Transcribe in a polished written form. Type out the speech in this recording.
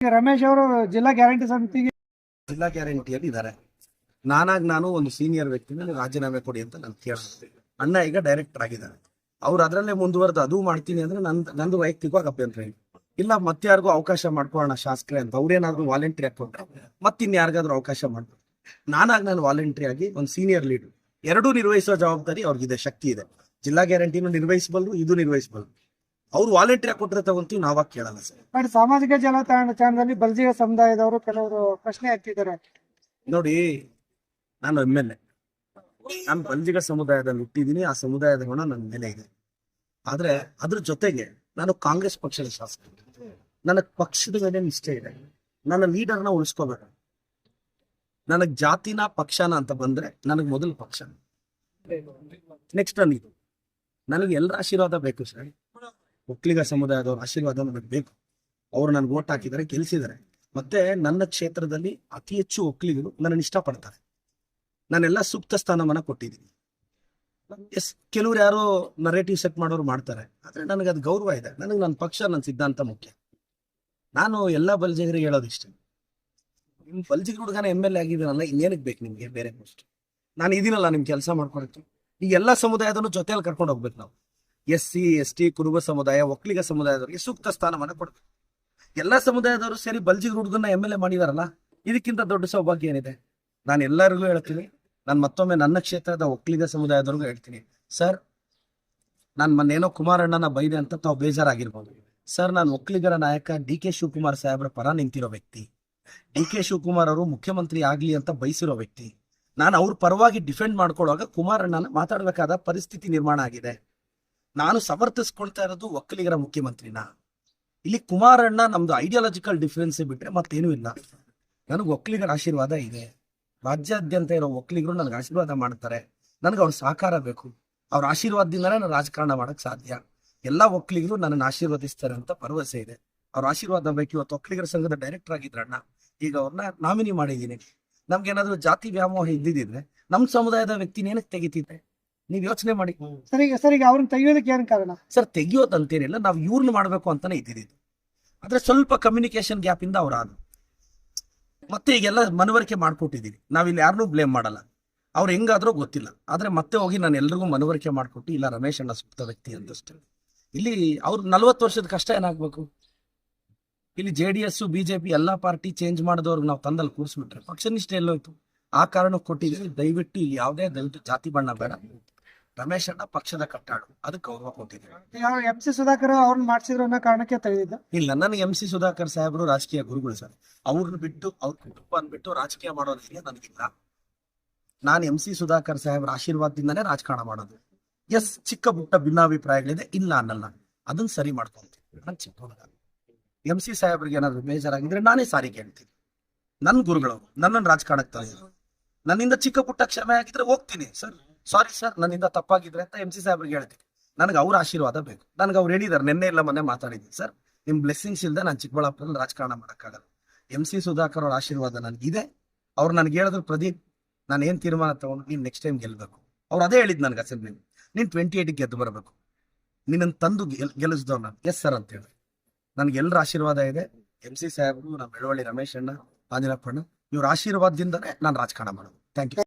ರಮೇಶ್ ಅವರು ಜಿಲ್ಲಾ ಗ್ಯಾರಂಟಿ ಸಮಿತಿಗೆ ಜಿಲ್ಲಾ ಗ್ಯಾರಂಟಿಯಲ್ಲಿ ಇದ್ದಾರೆ. ನಾನು ಒಂದು ಸೀನಿಯರ್ ವ್ಯಕ್ತಿನ ರಾಜೀನಾಮೆ ಕೊಡಿ ಅಂತ ನಾನು ಕೇಳಿದೆ. ಅಣ್ಣ ಈಗ ಡೈರೆಕ್ಟರ್ ಆಗಿದ್ದಾರೆ. ಅವ್ರು ಅದರಲ್ಲೇ ಮುಂದುವರೆದು ಅದು ಮಾಡ್ತೀನಿ ಅಂದ್ರೆ ನಂದು ವೈಯಕ್ತಿಕವಾಗಿ ಅಭ್ಯಂತರ ಇಲ್ಲ. ಮತ್ತೆ ಯಾರಿಗೂ ಅವಕಾಶ ಮಾಡ್ಕೊಳ್ಳೋಣ ಶಾಸಕರೇ ಅಂತ ಅವ್ರೇನಾದ್ರು ವಾಲಂಟ್ರಿ ಹಾಕೊಂಡ್ರೆ ಮತ್ತಿನ್ಯಾರಿಗಾದ್ರೂ ಅವಕಾಶ ಮಾಡ್ಬೋದು. ನಾನು ವಾಲಂಟ್ರಿ ಆಗಿ ಒಂದು ಸೀನಿಯರ್ ಲೀಡರ್ ಎರಡೂ ನಿರ್ವಹಿಸುವ ಜವಾಬ್ದಾರಿ ಅವ್ರಿಗಿದೆ, ಶಕ್ತಿ ಇದೆ. ಜಿಲ್ಲಾ ಗ್ಯಾರಂಟಿನೂ ನಿರ್ವಹಿಸಬಲ್ರು, ಇದು ನಿರ್ವಹಿಸಬಲ್ರು. ಅವ್ರು ವಾಲಂಟ್ರಿ ಕೊಟ್ಟರೆ ತಗೊಂತೀವಿ, ನಾವಾಗ ಕೇಳಲ್ಲ ಸರ್. ಬಟ್ ಸಾಮಾಜಿಕ ಜಾಲತಾಣದಲ್ಲಿ ಬಲ್ಜಿಗ ಸಮುದಾಯದವರು ಕೆಲವರು ಪ್ರಶ್ನೆ ಹಾಕ್ತಿದ್ದಾರೆ. ನೋಡಿ, ನಾನು MLA, ನಾನು ಬಲ್ಜಿಗ ಸಮುದಾಯದಲ್ಲಿ ಹುಟ್ಟಿದ್ದೀನಿ. ಆ ಸಮುದಾಯದ ಗುಣ ನನ್ನ ಮೇಲೆ ಇದೆ. ಆದ್ರೆ ಅದ್ರ ಜೊತೆಗೆ ನಾನು ಕಾಂಗ್ರೆಸ್ ಪಕ್ಷದ ಶಾಸಕ. ನನಗ್ ಪಕ್ಷದ ಮೇಲೆ ನಿಷ್ಠೆ ಇದೆ. ನನ್ನ ಲೀಡರ್ನ ಉಳಿಸ್ಕೋಬೇಕು. ನನಗ್ ಜಾತಿನ ಪಕ್ಷನ ಅಂತ ಬಂದ್ರೆ ನನಗ್ ಮೊದಲು ಪಕ್ಷ, ನೆಕ್ಸ್ಟ್ ಇದು. ನನಗೆ ಎಲ್ಲರ ಆಶೀರ್ವಾದ ಬೇಕು ಸರ್. ಒಕ್ಕಲಿಗ ಸಮುದಾಯದವ್ರ ಆಶೀರ್ವಾದ ನನಗೆ ಬೇಕು. ಅವ್ರು ನನ್ಗೆ ಓಟ್ ಹಾಕಿದ್ದಾರೆ, ಗೆಲ್ಸಿದ್ದಾರೆ. ಮತ್ತೆ ನನ್ನ ಕ್ಷೇತ್ರದಲ್ಲಿ ಅತಿ ಹೆಚ್ಚು ಒಕ್ಕಲಿಗರು ನನ್ನನ್ನು ಇಷ್ಟಪಡ್ತಾರೆ. ನಾನೆಲ್ಲ ಸೂಕ್ತ ಸ್ಥಾನಮಾನ ಕೊಟ್ಟಿದ್ದೀನಿ. ಕೆಲವ್ರು ಯಾರೋ ನರೇಟಿವ್ ಸೆಟ್ ಮಾಡೋರು ಮಾಡ್ತಾರೆ, ಆದ್ರೆ ನನಗೆ ಅದು ಗೌರವ ಇದೆ. ನನಗೆ ನನ್ನ ಪಕ್ಷ, ನನ್ನ ಸಿದ್ಧಾಂತ ಮುಖ್ಯ. ನಾನು ಎಲ್ಲ ಬಲ್ಜಿಗರಿಗೆ ಹೇಳೋದಿಷ್ಟೇ, ನಿಮ್ ಬಲ್ಜಿಗರ ಹುಡುಗನ MLA ಆಗಿದ್ದೀನಲ್ಲ, ಇನ್ನೇನಕ್ಕೆ ಬೇಕು ನಿಮ್ಗೆ ಬೇರೆ ಪೋಸ್ಟ್? ನಾನು ಇದೀನಲ್ಲ ನಿಮ್ ಕೆಲಸ ಮಾಡ್ಕೊಳಕ್ಕೆ. ಈಗ ಎಲ್ಲ ಸಮುದಾಯದನ್ನು ಜೊತೆಯಲ್ಲಿ ಕರ್ಕೊಂಡು ಹೋಗ್ಬೇಕು ನಾವು. SC ST ಕುರುಬ ಸಮುದಾಯ, ಒಕ್ಕಲಿಗ ಸಮುದಾಯದವರಿಗೆ ಸೂಕ್ತ ಸ್ಥಾನಮಾನ ಕೊಡ್ಬೇಕು. ಎಲ್ಲಾ ಸಮುದಾಯದವರು ಸೇರಿ ಬಲ್ಜಿಗರ ಹುಡುಗನ MLA ಮಾಡಿದಾರಲ್ಲ, ಇದಕ್ಕಿಂತ ದೊಡ್ಡ ಸೌಭಾಗ್ಯ ಏನಿದೆ? ನಾನು ಎಲ್ಲರಿಗೂ ಹೇಳ್ತೀನಿ, ನಾನು ಮತ್ತೊಮ್ಮೆ ನನ್ನ ಕ್ಷೇತ್ರದ ಒಕ್ಕಲಿಗ ಸಮುದಾಯದವ್ರಿಗೂ ಹೇಳ್ತೀನಿ, ಸರ್, ನಾನು ಮೊನ್ನೇನೋ ಕುಮಾರಣ್ಣನ ಬೈದೆ ಅಂತ ತಾವು ಬೇಜಾರಾಗಿರ್ಬೋದು. ಸರ್, ನಾನು ಒಕ್ಕಲಿಗರ ನಾಯಕ DK ಶಿವಕುಮಾರ್ ಸಾಹೇಬ್ರ ಪರ ನಿಂತಿರೋ ವ್ಯಕ್ತಿ. DK ಶಿವಕುಮಾರ್ ಅವರು ಮುಖ್ಯಮಂತ್ರಿ ಆಗ್ಲಿ ಅಂತ ಬಯಸಿರೋ ವ್ಯಕ್ತಿ. ನಾನು ಅವ್ರ ಪರವಾಗಿ ಡಿಫೆಂಡ್ ಮಾಡ್ಕೊಳ್ಳುವಾಗ ಕುಮಾರಣ್ಣನ ಮಾತಾಡ್ಬೇಕಾದ ಪರಿಸ್ಥಿತಿ ನಿರ್ಮಾಣ ಆಗಿದೆ. ನಾನು ಸಮರ್ಥಿಸ್ಕೊಳ್ತಾ ಇರೋದು ಒಕ್ಕಲಿಗರ ಮುಖ್ಯಮಂತ್ರಿನ. ಇಲ್ಲಿ ಕುಮಾರಣ್ಣ ನಮ್ದು ಐಡಿಯಾಲಜಿಕಲ್ ಡಿಫರೆನ್ಸ್ ಬಿಟ್ರೆ ಮತ್ತೇನೂ ಇಲ್ಲ. ನನಗೆ ಒಕ್ಕಲಿಗರ ಆಶೀರ್ವಾದ ಇದೆ. ರಾಜ್ಯಾದ್ಯಂತ ಇರೋ ಒಕ್ಕಲಿಗರು ನನಗೆ ಆಶೀರ್ವಾದ ಮಾಡ್ತಾರೆ. ನನಗೆ ಅವ್ರ ಸಹಕಾರ ಬೇಕು. ಅವ್ರ ಆಶೀರ್ವಾದದಿಂದಲೇ ನಾನು ರಾಜಕಾರಣ ಮಾಡಕ್ ಸಾಧ್ಯ. ಎಲ್ಲಾ ಒಕ್ಕಲಿಗರು ನನ್ನನ್ನು ಆಶೀರ್ವದಿಸ್ತಾರೆ ಅಂತ ಭರವಸೆ ಇದೆ. ಅವ್ರ ಆಶೀರ್ವಾದ ಬೇಕು. ಇವತ್ತು ಒಕ್ಕಲಿಗರ ಸಂಘದ ಡೈರೆಕ್ಟರ್ ಆಗಿದ್ರಣ್ಣ, ಈಗ ಅವ್ರನ್ನ ನಾಮಿನಿ ಮಾಡಿದ್ದೀನಿ. ನಮ್ಗೇನಾದ್ರು ಜಾತಿ ವ್ಯಾಮೋಹ ಇದ್ದಿದ್ರೆ ನಮ್ ಸಮುದಾಯದ ವ್ಯಕ್ತಿನ ಏನಕ್ಕೆ ತೆಗಿತಿದ್ದೆ? ನೀವ್ ಯೋಚನೆ ಮಾಡಿ. ಸರಿಗೆ ಅವ್ರನ್ನ ತೆಗಿಯೋದಕ್ಕೆ ಏನ್ ಕಾರಣ? ಸರ್, ತೆಗಿಯೋದಂತೇನಿಲ್ಲ, ನಾವು ಇವ್ರನ್ನ ಮಾಡ್ಬೇಕು ಅಂತಾನೆ ಇದ್ದಿದ್ದು. ಆದ್ರೆ ಸ್ವಲ್ಪ ಕಮ್ಯುನಿಕೇಶನ್ ಗ್ಯಾಪ್ ಇಂದ ಅವ್ರಾದ್ರು. ಮತ್ತೆ ಈಗೆಲ್ಲ ಮನವರಿಕೆ ಮಾಡ್ಕೊಟ್ಟಿದ್ದೀವಿ. ನಾವಿಲ್ಲಿ ಯಾರನ್ನೂ ಬ್ಲೇಮ್ ಮಾಡಲ್ಲ. ಅವ್ರು ಹೆಂಗಾದ್ರೂ ಗೊತ್ತಿಲ್ಲ. ಆದ್ರೆ ಮತ್ತೆ ಹೋಗಿ ನಾನು ಎಲ್ರಿಗೂ ಮನವರಿಕೆ ಮಾಡ್ಕೊಟ್ಟು, ಇಲ್ಲ ರಮೇಶ್ ಅಣ್ಣ ಸೂಕ್ತ ವ್ಯಕ್ತಿ ಅಂತಷ್ಟೇ. ಇಲ್ಲಿ ಅವ್ರು 40 ವರ್ಷದ ಕಷ್ಟ ಏನಾಗ್ಬೇಕು? ಇಲ್ಲಿ JDS BJP ಎಲ್ಲಾ ಪಾರ್ಟಿ ಚೇಂಜ್ ಮಾಡಿದವ್ರಿಗೆ ನಾವು ತಂದಲ್ಲಿ ಕೂರಿಸ್ಬಿಟ್ರೆ ಪಕ್ಷ ನಿಷ್ಠೆ ಎಲ್ಲೋಯ್ತು? ಆ ಕಾರಣಕ್ಕೆ ಕೊಟ್ಟಿದ್ದೀವಿ. ದಯವಿಟ್ಟು ಇಲ್ಲಿ ದಯವಿಟ್ಟು ಜಾತಿ ಬಣ್ಣ ಬೇಡ. ರಮೇಶ್ ಅಣ್ಣ ಪಕ್ಷದ ಕಟ್ಟಾಡು, ಅದಕ್ಕೆ ಗೌರವ ಕೊಟ್ಟಿದ್ದೀವಿ. MC ಸುಧಾಕರ್ ಅವ್ರನ್ನ ಮಾಡ್ಸಿದ್ರು ಅನ್ನೋ ಕಾರಣಕ್ಕೆ ತೆಗೆದಿದ್ದ. ಇಲ್ಲ, ನನಗೆ MC ಸುಧಾಕರ್ ಸಾಹೇಬರು ರಾಜಕೀಯ ಗುರುಗಳು ಸರ್. ಅವ್ರನ್ನ ಬಿಟ್ಟು, ಅವ್ರ ಕುಟುಂಬ ಅಂದ್ಬಿಟ್ಟು ರಾಜಕೀಯ ಮಾಡೋದಿಲ್ಲ ನನಗಿಲ್ಲ. ನಾನು MC ಸುಧಾಕರ್ ಸಾಹೇಬ್ರ ಆಶೀರ್ವಾದದಿಂದನೇ ರಾಜಕಾರಣ ಮಾಡೋದು. ಎಸ್, ಚಿಕ್ಕ ಪುಟ್ಟ ಭಿನ್ನಾಭಿಪ್ರಾಯಗಳಿದೆ, ಇಲ್ಲ ಅನ್ನಲ್ಲ, ಅದನ್ನ ಸರಿ ಮಾಡ್ಕೊಂತೀನಿ. ನಾನು ಚಿಕ್ಕ ಹುಡುಗ. MC ಸಾಹೇಬ್ರಿಗೆ ಏನಾದ್ರು ಬೇಜಾರಾಗಿದ್ರೆ ನಾನೇ ಸಾರಿ ಕೇಳ್ತೀನಿ. ನನ್ನ ಗುರುಗಳು ನನ್ನನ್ನು ರಾಜಕಾರಣಕ್ಕೆ ತಂದಿದ್ರು. ನನ್ನಿಂದ ಚಿಕ್ಕ ಪುಟ್ಟ ಕ್ಷಮೆ ಆಗಿದ್ರೆ ಹೋಗ್ತೀನಿ, ಸರ್ ಸಾರಿ ಸರ್, ನನ್ನಿಂದ ತಪ್ಪಾಗಿದ್ರೆ ಅಂತ MC ಸಾಹೇಬ್ರಿಗೆ ಹೇಳ್ತೀನಿ. ನನಗೆ ಅವ್ರ ಆಶೀರ್ವಾದ ಬೇಕು. ನನಗೆ ಅವ್ರು ಹೇಳಿದಾರೆ, ನಿನ್ನೆ ಇಲ್ಲ ಮೊನ್ನೆ ಮಾತಾಡಿದ್ದೀನಿ, ಸರ್ ನಿಮ್ ಬ್ಲೆಸ್ಸಿಂಗ್ಸ್ ಇಲ್ಲದೆ ನಾನು ಚಿಕ್ಕಬಳ್ಳಾಪುರದಲ್ಲಿ ರಾಜಕಾರಣ ಮಾಡೋಕ್ಕಾಗಲ್ಲ. MC ಸುಧಾಕರ್ ಅವ್ರ ಆಶೀರ್ವಾದ ನನಗಿದೆ. ಅವ್ರು ನನಗೆ ಹೇಳಿದ್ರು, ಪ್ರದೀಪ್, ನಾನು ಏನ್ ತೀರ್ಮಾನ ತಗೊಂಡು ನೀನ್ ನೆಕ್ಸ್ಟ್ ಟೈಮ್ ಗೆಲ್ಬೇಕು. ಅವ್ರು ಅದೇ ಹೇಳಿದ್ ನನಗೆ ಅಸೆಂಬ್ಲಿ, ನೀನ್ 28 ಗೆದ್ದು ಬರಬೇಕು, ನಿನ್ನನ್ನು ತಂದು ಗೆಲ್ಲಿಸಿದವ್ ನಾನು. ಎಸ್ ಸರ್ ಅಂತ ಹೇಳಿ ನನ್ಗೆ ಎಲ್ಲರ ಆಶೀರ್ವಾದ ಇದೆ. MC ಸಾಹೇಬ್ರು, ನಮ್ಮ ಬೆಳವಳ್ಳಿ ರಮೇಶ್ ಅಣ್ಣ, ಆಂಜನಪ್ಪಣ್ಣ, ಇವ್ರ ಆಶೀರ್ವಾದದಿಂದನೇ ನಾನು ರಾಜಕಾರಣ ಮಾಡೋದು. Thank you.